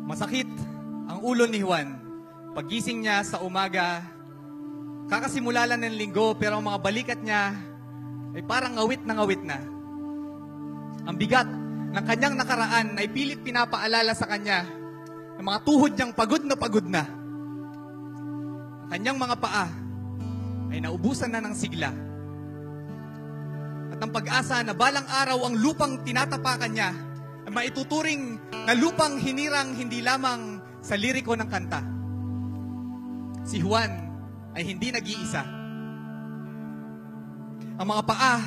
Masakit ang ulo ni Juan. Paggising niya sa umaga, kakasimula lang ng linggo, pero ang mga balikat niya ay parang ngawit na. Ang bigat ng kanyang nakaraan ay pilit pinapaalala sa kanya ng mga tuhod niyang pagod na. Ang kanyang mga paa ay naubusan na ng sigla. At ang pag-asa na balang araw ang lupang tinatapakan niya ay maituturing na lupang hinirang hindi lamang sa liriko ng kanta. Si Juan ay hindi nag-iisa. Ang mga paa,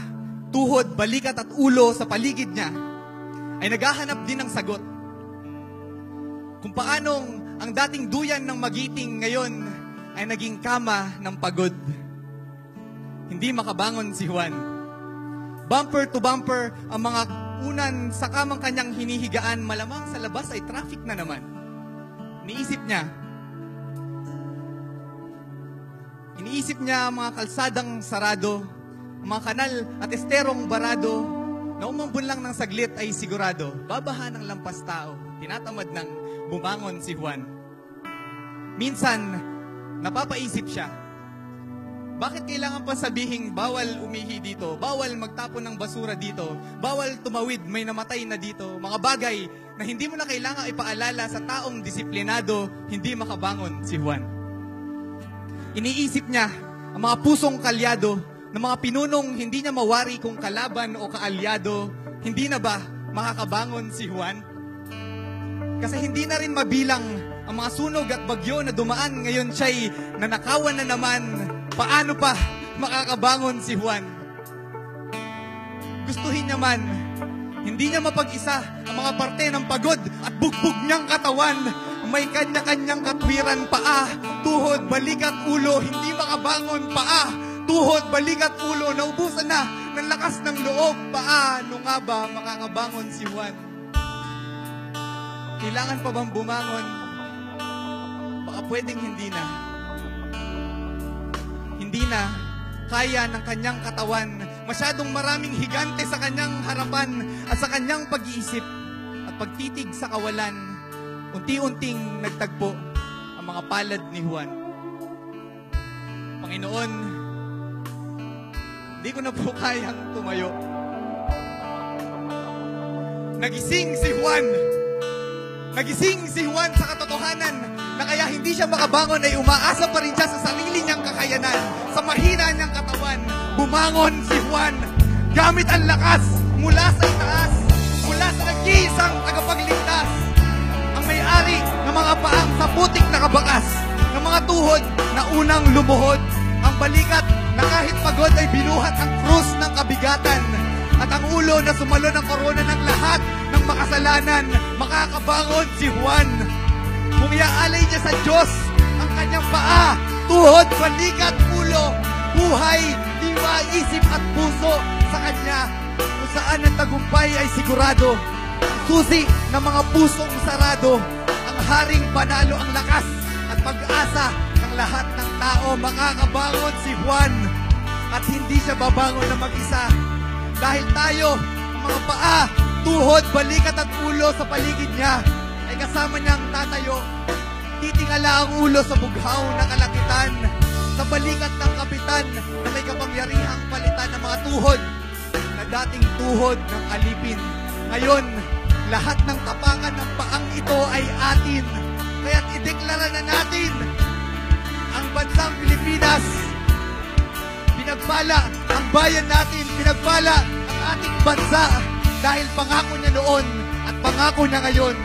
tuhod, balikat at ulo sa paligid niya ay naghahanap din ng sagot. Kung paanong ang dating duyan ng magiting ngayon ay naging kama ng pagod. Hindi makabangon si Juan. Bumper to bumper ang mga unan sa kamang kanyang hinihigaan, malamang sa labas ay traffic na naman. Iniisip niya ang mga kalsadang sarado, ang mga kanal at esterong barado, na umambun lang ng saglit ay sigurado, babaha ng lampas tao. Tinatamad ng bumangon si Juan. Minsan, napapaisip siya, bakit kailangan pa sabihing bawal umihi dito, bawal magtapon ng basura dito, bawal tumawid, may namatay na dito, mga bagay na hindi mo na kailangan ipaalala sa taong disiplinado, hindi makabangon si Juan. Iniisip niya ang mga pusong kalyado ng mga pinunong hindi niya mawari kung kalaban o kaalyado, hindi na ba makakabangon si Juan? Kasi hindi na rin mabilang ang mga sunog at bagyo na dumaan, ngayon siya'y nanakawan na naman. Paano pa makakabangon si Juan? Gustuhin niya man, hindi niya mapag-isa ang mga parte ng pagod at bugbog niyang katawan. May kanya-kanyang katwiran, paa, tuhod, balikat, ulo, hindi makabangon, paa, tuhod, balikat, ulo, naubusan na ng lakas ng loob. Paano nga ba makakabangon si Juan? Kailangan pa bang bumangon? Baka pwedeng hindi na. Hindi na kaya ng kanyang katawan. Masyadong maraming higante sa kanyang harapan at sa kanyang pag-iisip at pagtitig sa kawalan. Unti-unting nagtagpo ang mga palad ni Juan. Panginoon, hindi ko na po kayang tumayo. Nagising si Juan. Nagising si Juan sa katotohanan na kaya hindi siya makabangon ay umaasa pa rin siya sa sarili niyang kakayanan, sa mahina niyang katawan. Bumangon si Juan gamit ang lakas mula sa itaas, mula sa nag-iisang tagapagligtas, ang may-ari ng mga paang sa putik na kabakas, ng mga tuhod na unang lumuhod, ang balikat na kahit pagod ay binuhat ang krus ng kabigatan, at ang ulo na sumalo ng korona ng lahat ng makasalanan. Makakabangon si Juan kung iaalay niya sa Diyos ang kanyang paa, tuhod, balikat, ulo, buhay, diwa, isip at puso sa kanya, kung saan ang tagumpay ay sigurado. Susi ng mga pusong sarado, ang haring panalo ang lakas at pag-asa ng lahat ng tao. Makakabangon si Juan at hindi siya babangon na mag-isa. Dahil tayo, ang mga paa, tuhod, balikat at ulo sa paligid niya, ay kasama niyang tatayo. Titingala ang ulo sa bughaw na kalakitan, sa balikat ng kapitan na may kapangyarihang palitan ng mga tuhod na dating tuhod ng alipin. Ngayon, lahat ng tapakan ng paang ito ay atin. Kaya't ideklara na natin ang bansang Pilipinas. Pinagpala ang bayan natin, pinagpala ang ating bansa dahil pangako niya noon at pangako niya ngayon.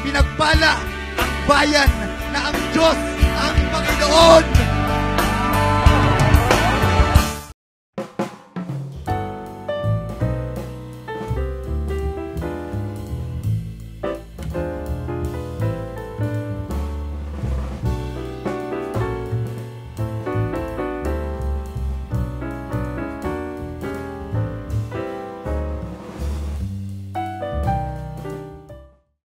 Pinagpala ang bayan na ang Diyos, ang Panginoon,